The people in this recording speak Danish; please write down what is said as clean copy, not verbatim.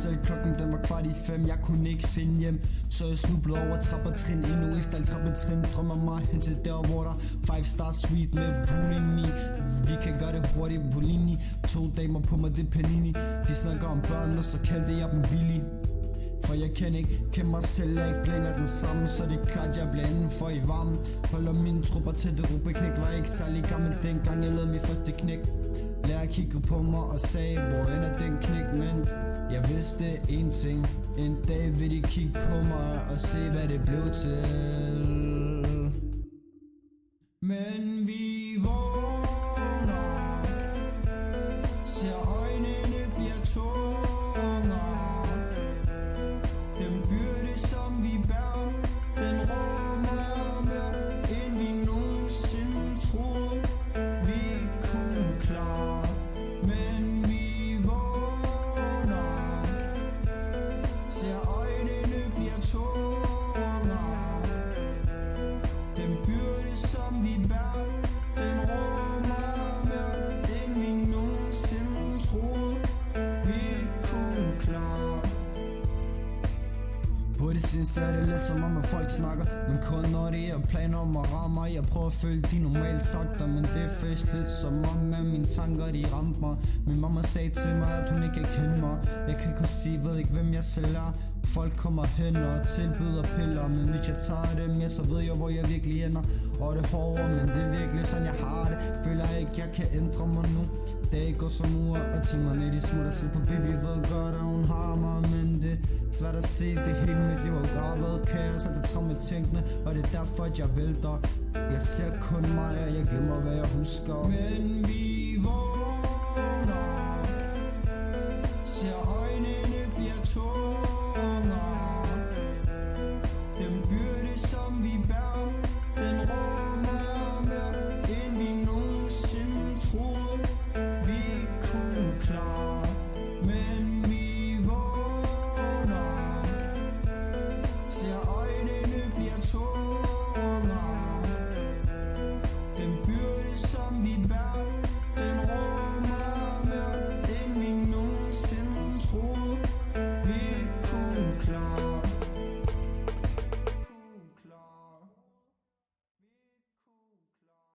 selv, klokken den var 4:15. Jeg kunne ikke finde hjem, så jeg snublede over trappetrin. Endnu et stejl trappetrin, drømmer mig hen til der, hvor der 5-star suite med pool i. Vi kan gøre det hurtigt på linje. 2 damer på mig, det er Panini. De snakker om børn, og så kaldte jeg dem billige. For jeg kan ikke kende mig selv, jeg ikke længere den samme. Så det er klart, jeg bliver indenfor i varmen. Holder mine trupper til det rubeknæk. Var ikke særlig gammel dengang jeg lavede mit første knæk. Lærer kiggede på mig og sagde, hvor ender den knæk? Men jeg vidste en ting. En dag vil de kigge på mig og se hvad det blev til. Men vi vågner, ser øjnene bliver tungere. Den byrde som vi bærer, den rummer mere end vi nogensinde troede vi kunne klare. Men vi vågner, ser øjnene bliver tungere. Den byrde som vi bærer, den rummer mere end vi nogensinde troede vi kunne klare. På det seneste er det lidt som om at folk snakker, men kun når det er planer om at ramme. Jeg prøver at følge de normale takter, men det er først lidt som om at mine tanker de ramte mig. Min mamma sagde til mig at hun ikke kan kende mig. Jeg kan kun sige, ved ikke hvem jeg selv er. Folk kommer hen og tilbyder piller, men hvis jeg tager dem, ja, så ved jeg hvor jeg virkelig ender. Og det er hårdere, men det er virkelig sådan jeg har det. Føler ikke jeg kan ændre mig nu. Dage går som uger, og timerne de smutter. Selv på baby ved godt at hun har mig, men det er svært at se. Det hele mit liv har været kaos, og det tager med tænkende. Og det er derfor at jeg vælter. Jeg ser kun mig, og jeg glemmer hvad jeg husker. Men vi